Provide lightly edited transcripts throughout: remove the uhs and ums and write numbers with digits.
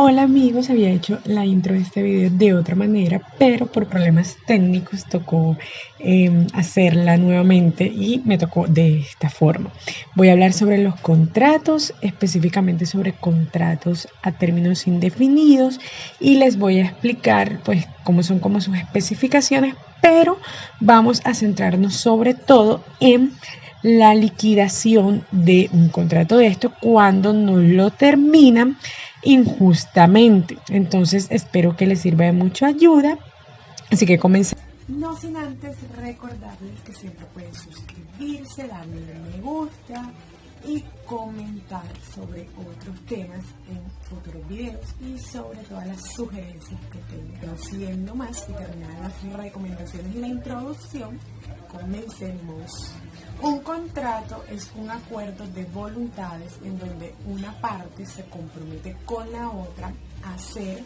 Hola amigos, había hecho la intro de este video de otra manera, pero por problemas técnicos tocó hacerla nuevamente y me tocó de esta forma. Voy a hablar sobre los contratos, específicamente sobre contratos a términos indefinidos y les voy a explicar pues cómo son como sus especificaciones, pero vamos a centrarnos sobre todo en la liquidación de un contrato de esto cuando no lo terminan injustamente. Entonces espero que les sirva de mucha ayuda. Así que comencemos. No sin antes recordarles que siempre pueden suscribirse, darle me gusta y comentar sobre otros temas en futuros videos y sobre todas las sugerencias que tengan. No siendo más y terminar las recomendaciones y la introducción, comencemos. Un contrato es un acuerdo de voluntades en donde una parte se compromete con la otra a hacer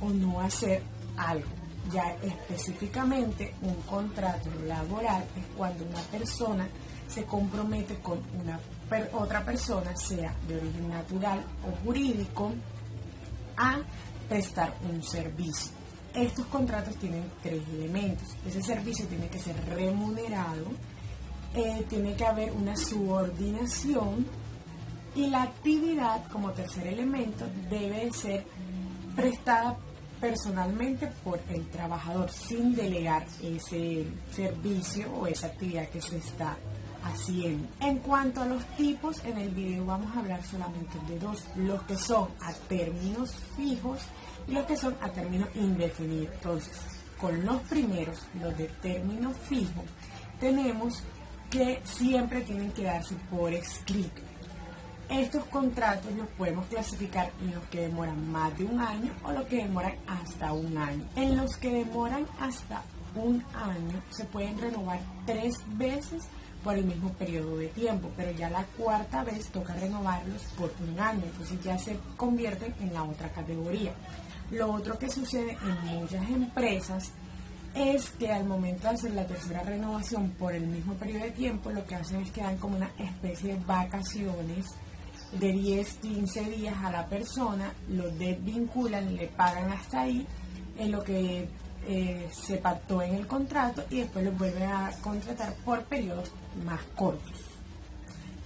o no hacer algo. Ya específicamente, un contrato laboral es cuando una persona se compromete con otra persona, sea de origen natural o jurídico, a prestar un servicio. Estos contratos tienen tres elementos. Ese servicio tiene que ser remunerado, tiene que haber una subordinación y la actividad, como tercer elemento, debe ser prestada personalmente por el trabajador sin delegar ese servicio o esa actividad que se está haciendo. En cuanto a los tipos, en el video vamos a hablar solamente de dos, los que son a términos fijos y los que son a término indefinido. Entonces, con los primeros, los de término fijo, tenemos que siempre tienen que darse por escrito. Estos contratos los podemos clasificar en los que demoran más de un año o los que demoran hasta un año. En los que demoran hasta un año se pueden renovar 3 veces por el mismo periodo de tiempo, pero ya la cuarta vez toca renovarlos por un año, entonces ya se convierten en la otra categoría. Lo otro que sucede en muchas empresas es que al momento de hacer la tercera renovación por el mismo periodo de tiempo, lo que hacen es que dan como una especie de vacaciones de 10-15 días a la persona, lo desvinculan, le pagan hasta ahí en lo que se pactó en el contrato y después los vuelven a contratar por periodos más cortos.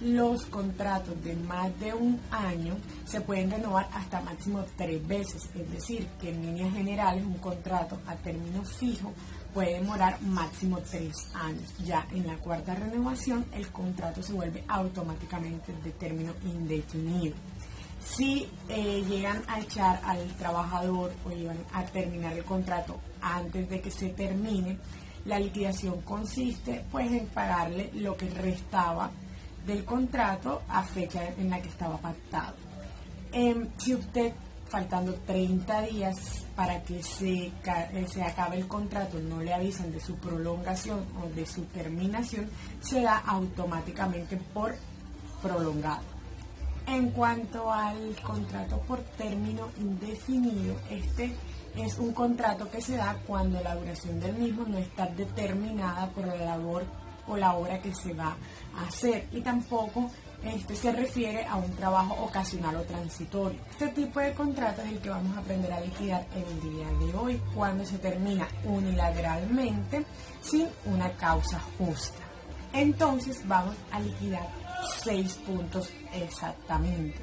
Los contratos de más de un año se pueden renovar hasta máximo 3 veces, es decir, que en líneas generales un contrato a término fijo puede demorar máximo 3 años. Ya en la cuarta renovación el contrato se vuelve automáticamente de término indefinido. Si llegan a echar al trabajador o llegan a terminar el contrato antes de que se termine, la liquidación consiste pues en pagarle lo que restaba del contrato a fecha en la que estaba pactado. Si usted, faltando 30 días para que se acabe el contrato, no le avisan de su prolongación o de su terminación, se da automáticamente por prolongado. En cuanto al contrato por término indefinido, este es un contrato que se da cuando la duración del mismo no está determinada por la labor o la obra que se va a hacer y tampoco se refiere a un trabajo ocasional o transitorio. Este tipo de contrato es el que vamos a aprender a liquidar en el día de hoy, cuando se termina unilateralmente sin una causa justa. Entonces vamos a liquidar 6 puntos exactamente.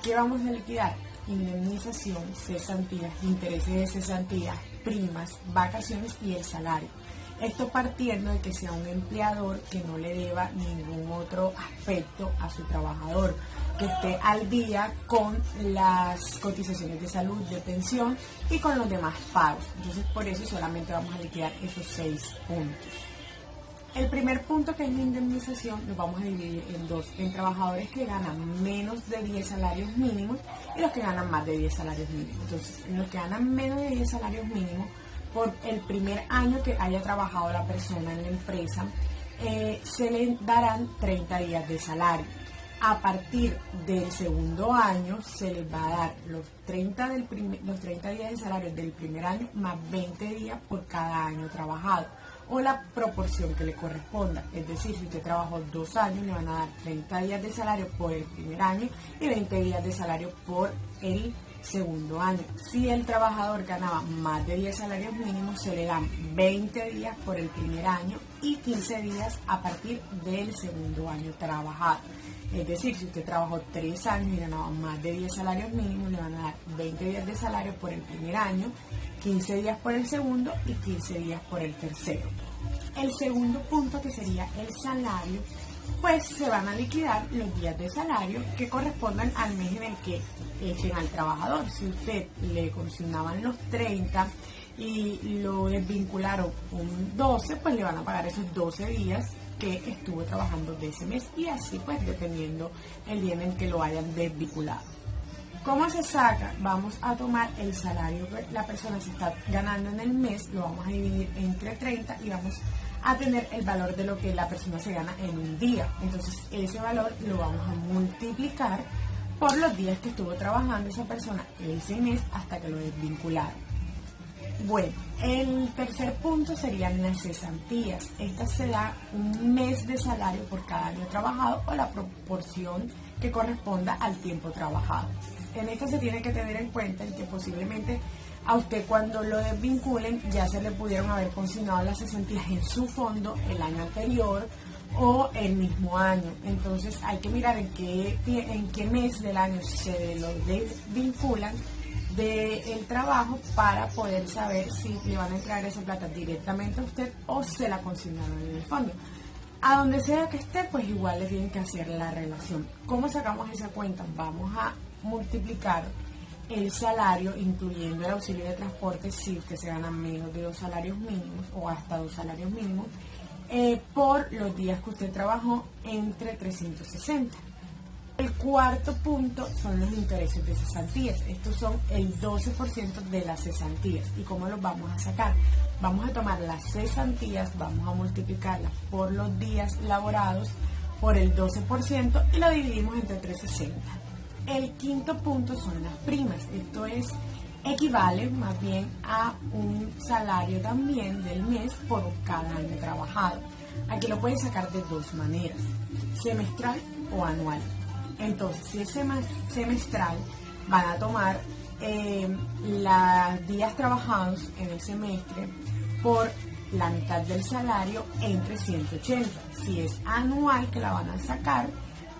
¿Qué vamos a liquidar? Indemnización, cesantías, intereses de cesantías, primas, vacaciones y el salario. Esto partiendo de que sea un empleador que no le deba ningún otro aspecto a su trabajador, que esté al día con las cotizaciones de salud, de pensión y con los demás pagos. Entonces por eso solamente vamos a liquidar esos 6 puntos. El primer punto, que es la indemnización, lo vamos a dividir en dos, en trabajadores que ganan menos de 10 salarios mínimos y los que ganan más de 10 salarios mínimos. Entonces, en los que ganan menos de 10 salarios mínimos, por el primer año que haya trabajado la persona en la empresa, se le darán 30 días de salario. A partir del segundo año se les va a dar los 30 días de salario del primer año más 20 días por cada año trabajado, o la proporción que le corresponda. Es decir, si usted trabajó 2 años, le van a dar 30 días de salario por el primer año y 20 días de salario por el segundo año. Si el trabajador ganaba más de 10 salarios mínimos, se le dan 20 días por el primer año y 15 días a partir del segundo año trabajado. Es decir, si usted trabajó 3 años y ganaba más de 10 salarios mínimos, le van a dar 20 días de salario por el primer año, 15 días por el segundo y 15 días por el tercero. El segundo punto, que sería el salario, pues se van a liquidar los días de salario que correspondan al mes en el que echen al trabajador. Si usted le consignaban los 30 y lo desvincularon un 12, pues le van a pagar esos 12 días que estuvo trabajando de ese mes, y así pues dependiendo el día en el que lo hayan desvinculado. ¿Cómo se saca? Vamos a tomar el salario que la persona se está ganando en el mes, lo vamos a dividir entre 30 y vamos a tener el valor de lo que la persona se gana en un día. Entonces ese valor lo vamos a multiplicar por los días que estuvo trabajando esa persona ese mes hasta que lo desvincularon. Bueno, el tercer punto serían las cesantías. Esta se da un mes de salario por cada año trabajado o la proporción que corresponda al tiempo trabajado. En esto se tiene que tener en cuenta que posiblemente a usted, cuando lo desvinculen, ya se le pudieron haber consignado las cesantías en su fondo el año anterior o el mismo año. Entonces hay que mirar en qué mes del año se lo desvinculan del trabajo para poder saber si le van a entregar esa plata directamente a usted o se la consignaron en el fondo. A donde sea que esté, pues igual le tienen que hacer la relación. ¿Cómo sacamos esa cuenta? Vamos a multiplicar el salario, incluyendo el auxilio de transporte, si usted se gana menos de 2 salarios mínimos o hasta 2 salarios mínimos, por los días que usted trabajó entre 360. El cuarto punto son los intereses de cesantías. Estos son el 12% de las cesantías. ¿Y cómo los vamos a sacar? Vamos a tomar las cesantías, vamos a multiplicarlas por los días laborados por el 12% y lo dividimos entre 360. El quinto punto son las primas. Esto equivale más bien a un salario también del mes por cada año trabajado. Aquí lo pueden sacar de dos maneras: semestral o anual. Entonces, si es semestral, van a tomar los días trabajados en el semestre por la mitad del salario entre 180. Si es anual que la van a sacar,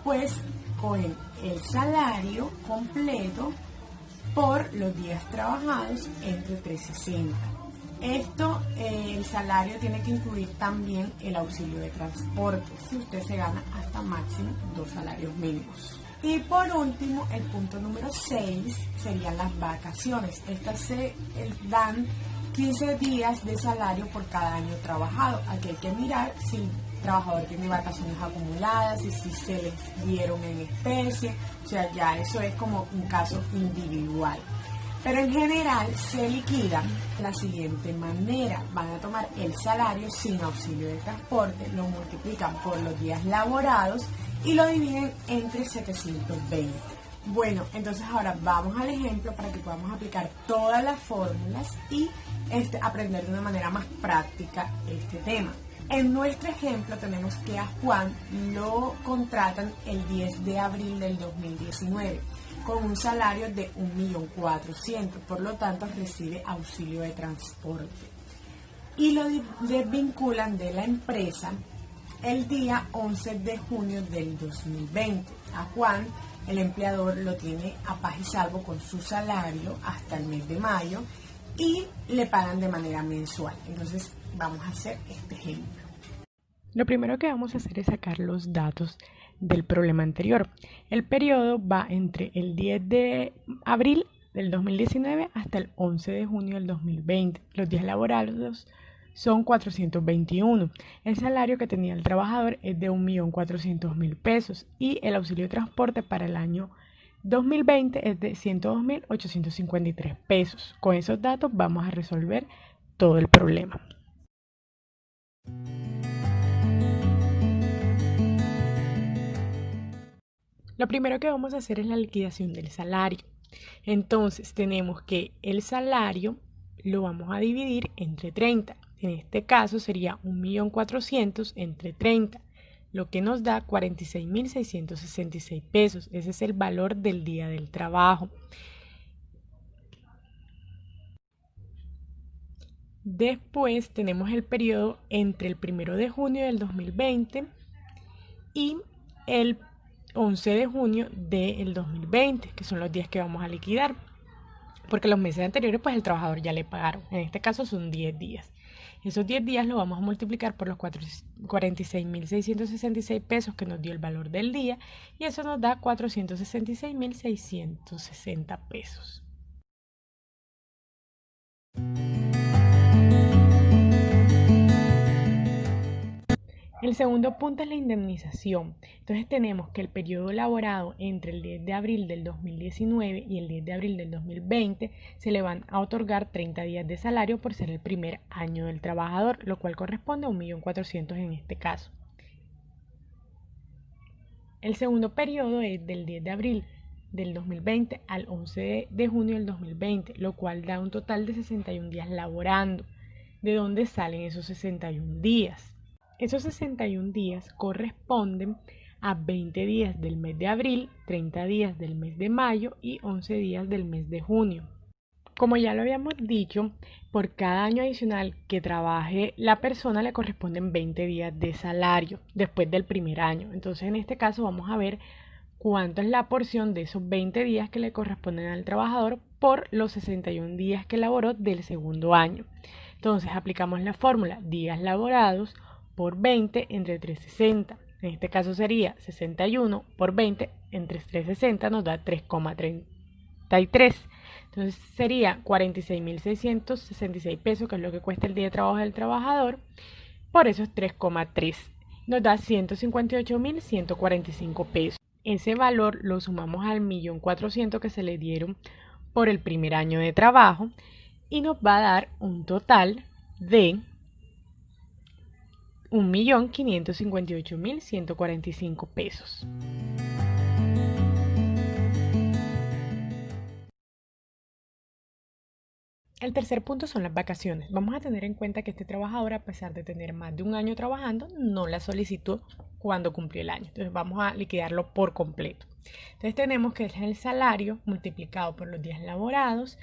pues cogen el salario completo por los días trabajados entre 360. Esto, el salario tiene que incluir también el auxilio de transporte, si usted se gana hasta máximo 2 salarios mínimos. Y por último, el punto número 6 serían las vacaciones. Estas se dan 15 días de salario por cada año trabajado. Aquí hay que mirar si el trabajador tiene vacaciones acumuladas y si se les dieron en especie. O sea, ya eso es como un caso individual. Pero en general se liquidan de la siguiente manera: van a tomar el salario sin auxilio de transporte, lo multiplican por los días laborados y lo dividen entre 720. Bueno, entonces ahora vamos al ejemplo para que podamos aplicar todas las fórmulas y aprender de una manera más práctica este tema. En nuestro ejemplo tenemos que a Juan lo contratan el 10 de abril del 2019 con un salario de 1.400.000, por lo tanto recibe auxilio de transporte. Y lo desvinculan de la empresa el día 11 de junio del 2020. A Juan, el empleador, lo tiene a paz y salvo con su salario hasta el mes de mayo y le pagan de manera mensual. Entonces vamos a hacer este ejemplo. Lo primero que vamos a hacer es sacar los datos del problema anterior. El periodo va entre el 10 de abril del 2019 hasta el 11 de junio del 2020. Los días laborados son 421. El salario que tenía el trabajador es de 1.400.000 pesos y el auxilio de transporte para el año 2020 es de 102.853 pesos. Con esos datos vamos a resolver todo el problema. Lo primero que vamos a hacer es la liquidación del salario. Entonces tenemos que el salario lo vamos a dividir entre 30. En este caso sería 1.400.000 entre 30, lo que nos da 46.666 pesos. Ese es el valor del día del trabajo. Después tenemos el periodo entre el 1 de junio del 2020 y el 11 de junio del 2020, que son los días que vamos a liquidar, porque los meses anteriores pues el trabajador ya le pagaron. En este caso son 10 días. Esos 10 días lo vamos a multiplicar por los 46.666 pesos que nos dio el valor del día, y eso nos da 466.660 pesos. El segundo punto es la indemnización. Entonces tenemos que el periodo laborado entre el 10 de abril del 2019 y el 10 de abril del 2020 se le van a otorgar 30 días de salario por ser el primer año del trabajador, lo cual corresponde a 1.400.000 en este caso. El segundo periodo es del 10 de abril del 2020 al 11 de junio del 2020, lo cual da un total de 61 días laborando. ¿De dónde salen esos 61 días? Esos 61 días corresponden a 20 días del mes de abril, 30 días del mes de mayo y 11 días del mes de junio. Como ya lo habíamos dicho, por cada año adicional que trabaje la persona le corresponden 20 días de salario después del primer año. Entonces en este caso vamos a ver cuánto es la porción de esos 20 días que le corresponden al trabajador por los 61 días que laboró del segundo año. Entonces aplicamos la fórmula días laborados por 20 entre 360. En este caso sería 61 por 20 entre 360 nos da 3,33. Entonces sería 46.666 pesos, que es lo que cuesta el día de trabajo del trabajador, por esos 3,3. Nos da 158.145 pesos. Ese valor lo sumamos al 1.400.000 que se le dieron por el primer año de trabajo y nos va a dar un total de 1.558.145 pesos. El tercer punto son las vacaciones. Vamos a tener en cuenta que este trabajador, a pesar de tener más de un año trabajando, no la solicitó cuando cumplió el año. Entonces vamos a liquidarlo por completo. Entonces tenemos que es el salario multiplicado por los días laborados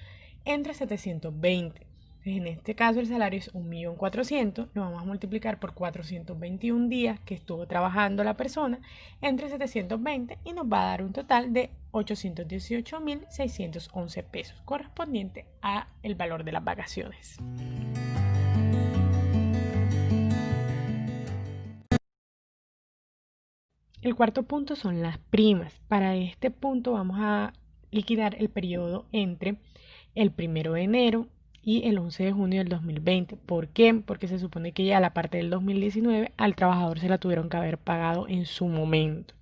entre 720. En este caso el salario es 1.400.000, lo vamos a multiplicar por 421 días que estuvo trabajando la persona entre 720 y nos va a dar un total de 818.611 pesos, correspondiente a el valor de las vacaciones. El cuarto punto son las primas. Para este punto vamos a liquidar el periodo entre el 1 de enero y el 11 de junio del 2020. ¿Por qué? Porque se supone que ya la parte del 2019 al trabajador se la tuvieron que haber pagado en su momento.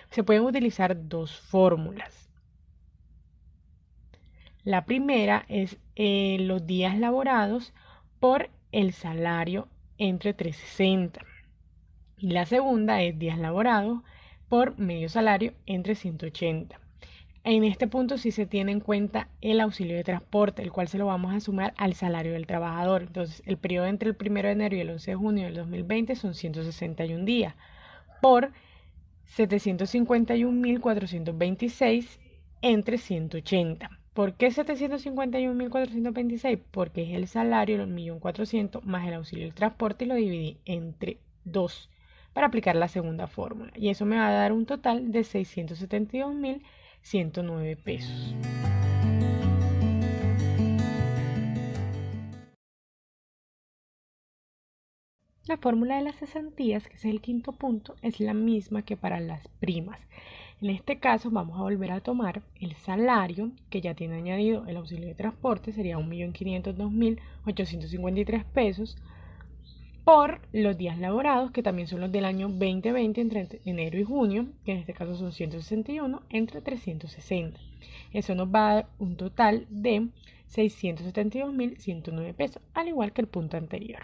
Se pueden utilizar dos fórmulas. La primera es los días laborados por el salario entre 360. Y la segunda es días laborados por medio salario entre 180. En este punto sí se tiene en cuenta el auxilio de transporte, el cual se lo vamos a sumar al salario del trabajador. Entonces, el periodo entre el 1 de enero y el 11 de junio del 2020 son 161 días por 751.426 entre 180. ¿Por qué 751.426? Porque es el salario, los 1.400.000 más el auxilio del transporte, y lo dividí entre 2 para aplicar la segunda fórmula. Y eso me va a dar un total de 672.109 pesos. La fórmula de las cesantías, que es el quinto punto, es la misma que para las primas. En este caso vamos a volver a tomar el salario que ya tiene añadido el auxilio de transporte, sería 1.502.853 pesos, por los días laborados, que también son los del año 2020 entre enero y junio, que en este caso son 161 entre 360. Eso nos va a dar un total de 672.109 pesos, al igual que el punto anterior.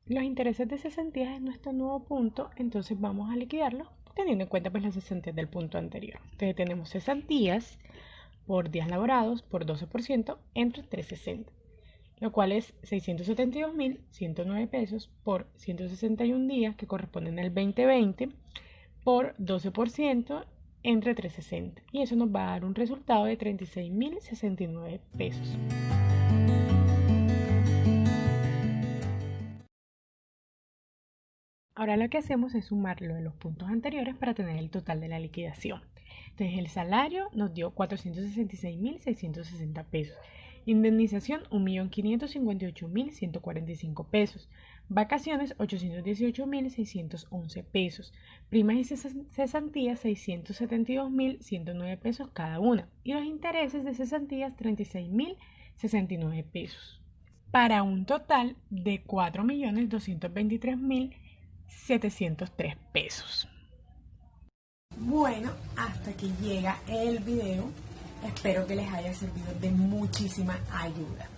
Los intereses de cesantías es nuestro nuevo punto, entonces vamos a liquidarlo teniendo en cuenta pues las cesantías del punto anterior. Entonces tenemos cesantías por días laborados por 12% entre 360, lo cual es 672.109 pesos por 161 días que corresponden al 2020 por 12% entre 360 y eso nos va a dar un resultado de 36.069 pesos. Ahora lo que hacemos es sumar lo de los puntos anteriores para tener el total de la liquidación. Entonces el salario nos dio 466.660 pesos. Indemnización 1.558.145 pesos. Vacaciones 818.611 pesos. Primas y cesantías 672.109 pesos cada una. Y los intereses de cesantías 36.069 pesos. Para un total de 4.223.703 pesos. Bueno, hasta que llega el video. Espero que les haya servido de muchísima ayuda.